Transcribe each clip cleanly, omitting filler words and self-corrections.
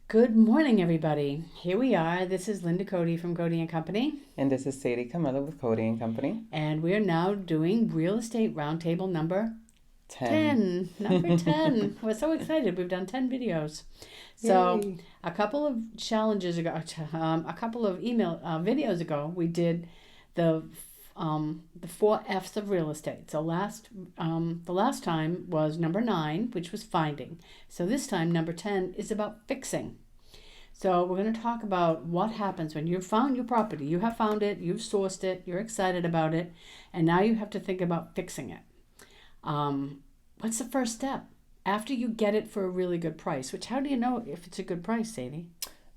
Good morning, everybody. Here we are. This is Linda Cody from Cody and Company, And this is Sadie Camilla with Cody and Company. and we are now doing Real Estate Roundtable number 10. 10. Number 10. We're so excited. We've done 10 videos. So, Yay. a couple of challenges ago, a couple of email videos ago, we did the the four F's of real estate. So the last time was number 9, which was finding. So this time number 10 is about fixing. So we're going to talk about what happens when you've found your property. You have found it, you've sourced it, you're excited about it, and now you have to think about fixing it. What's the first step? After you get it for a really good price, which how do you know if it's a good price, Sadie?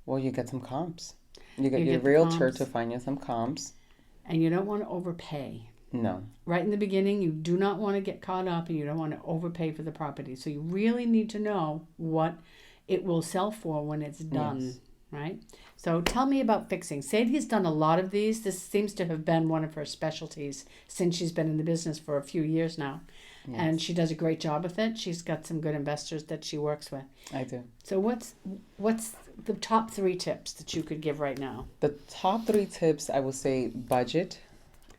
Well, you get some comps. You get You your get the realtor comps. to find you some comps. And you don't want to overpay. No. Right in the beginning, you do not want to get caught up and you don't want to overpay for the property. So you really need to know what it will sell for when it's done, Yes. right? So tell me about fixing. Sadie has done a lot of these. This seems to have been one of her specialties since she's been in the business for a few years now. And Yes, she does a great job with it. She's got some good investors that she works with. I do. So what's the top 3 tips that you could give right now? The top 3 tips, I would say budget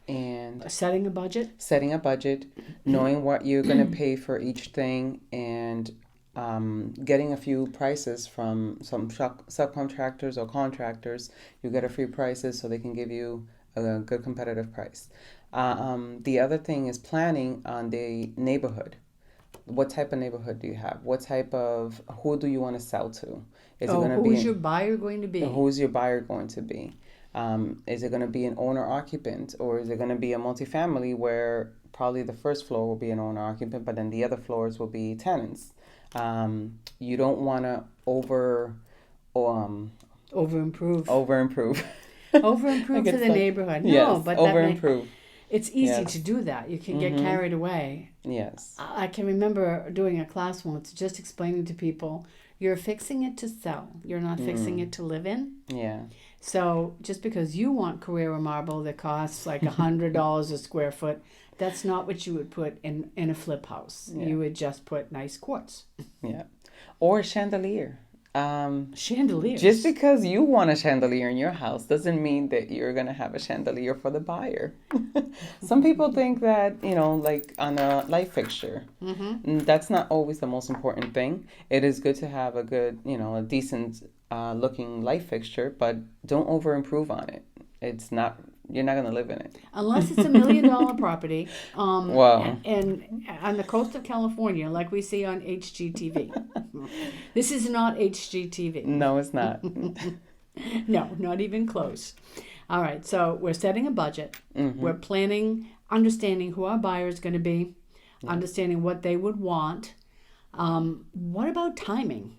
and Setting a budget? setting a budget, knowing what you're going to pay for each thing, and getting a few prices from some subcontractors or contractors. You get a few prices so they can give you a good competitive price. The other thing is planning on the neighborhood. What type of neighborhood do you have? Who do you want to sell to? Is it Oh, going to who's be your buyer going to be? Who's your buyer going to be? Is it going to be an owner occupant, or is it going to be a multifamily where probably the first floor will be an owner occupant, but then the other floors will be tenants? You don't want to Over improve. over improve. Over I improve for get the stuck. neighborhood. No, Yes, but over improve. it's easy to Yes. do that. You can get Mm-hmm. carried away. Yes. I can remember doing a class once just explaining to people you're fixing it to sell. You're not fixing it to live in. Yeah. So just because you want Carrera marble that costs like $100 a square foot, that's not what you would put in a flip house. Yeah. You would just put nice quartz. Yeah. Or a chandelier. Chandeliers. Just because you want a chandelier in your house doesn't mean that you're going to have a chandelier for the buyer. Some people think that, like on a light fixture, that's not always the most important thing. It is good to have a good, a decent looking light fixture, but don't over improve on it. You're not going to live in it. Unless it's $1 million property, Wow. and on the coast of California, like we see on HGTV. This is not HGTV. No, it's not. No, not even close. All right, so we're setting a budget. We're planning, understanding who our buyer is going to be, understanding what they would want. What about timing?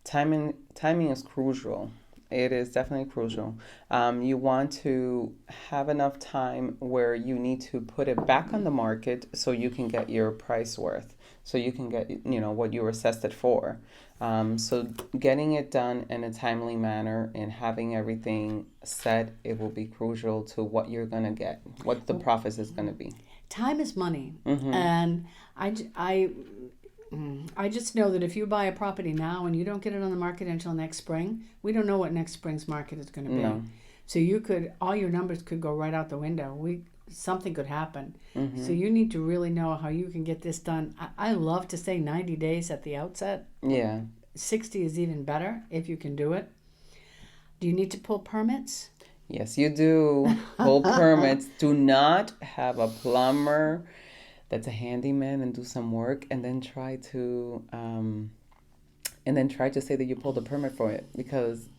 Timing is crucial. It is definitely crucial. You want to have enough time where you need to put it back on the market so you can get your price worth, so you can get what you assessed it for. So getting it done in a timely manner and having everything set, it will be crucial to what you're gonna get, what the profits is gonna be. Time is money, and I just know that if you buy a property now and you don't get it on the market until next spring, we don't know what next spring's market is going to be. No. So all your numbers could go right out the window. Something could happen. So you need to really know how you can get this done. I love to say 90 days at the outset. Yeah. 60 is even better if you can do it. Do you need to pull permits? Yes, you do. Pull permits. Do not have a plumber that's a handyman and do some work and then try to say that you pulled a permit for it, because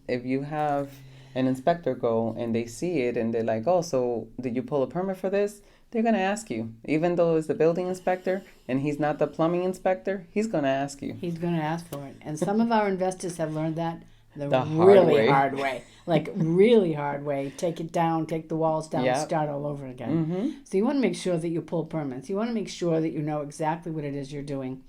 if you have an inspector go and they see it and they're like, oh, so did you pull a permit for this? They're going to ask you. Even though it's the building inspector and he's not the plumbing inspector, he's going to ask you. He's going to ask for it. And some of our investors have learned that the hard really way. hard way. Like really hard way. Take it down, take the walls down, Yep. start all over again. So you want to make sure that you pull permits. You want to make sure that you know exactly what it is you're doing.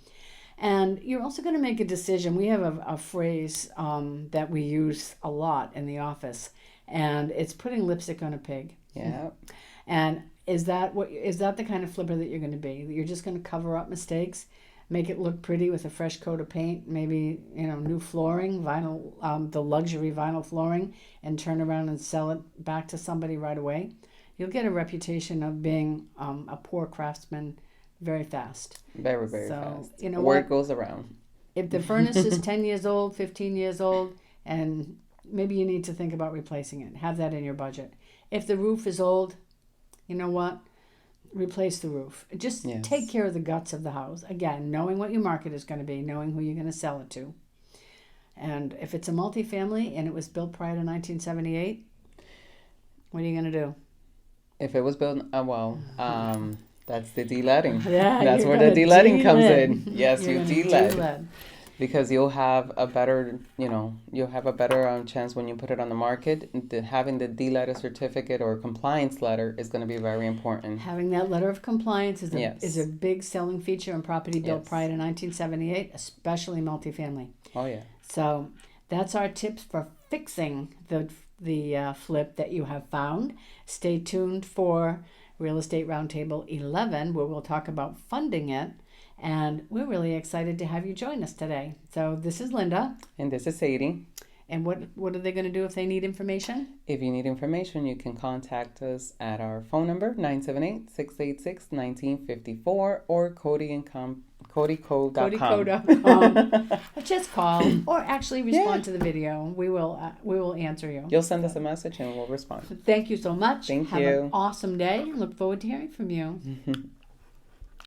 And you're also going to make a decision. We have a phrase that we use a lot in the office, and it's putting lipstick on a pig. Yeah. And is that the kind of flipper that you're going to be? That you're just going to cover up mistakes? make it look pretty with a fresh coat of paint, maybe, new flooring, vinyl, the luxury vinyl flooring, and turn around and sell it back to somebody right away, you'll get a reputation of being a poor craftsman very fast. Very, very fast. You know Word what? goes around. If the furnace is 10 years old, 15 years old, and maybe you need to think about replacing it, have that in your budget. If the roof is old, you know what? Replace the roof. Just Yes. take care of the guts of the house. Again, knowing what your market is going to be, knowing who you're going to sell it to. And if it's a multifamily and it was built prior to 1978, what are you going to do? If it was built, that's the de-leading. Yeah, That's you're where the gonna de-leading comes de-lead. in. Yes, You're you gonna de-lead. de-lead. Because you'll have a better, you'll have a better chance when you put it on the market. Having the de-letter certificate or compliance letter is going to be very important. Having that letter of compliance is Yes. is a big selling feature in property built Yes. prior to 1978, especially multifamily. Oh, yeah. So that's our tips for fixing the flip that you have found. Stay tuned for Real Estate Roundtable 11, where we'll talk about funding it. And we're really excited to have you join us today. So this is Linda. And this is Sadie. And what are they going to do if they need information? If you need information, you can contact us at our phone number, 978-686-1954, or CodyCo.com. CodyCo.com. Just call or actually respond to the video. We will answer you. You'll send us a message and we'll respond. Thank you so much. Thank Have you. an awesome day. Look forward to hearing from you.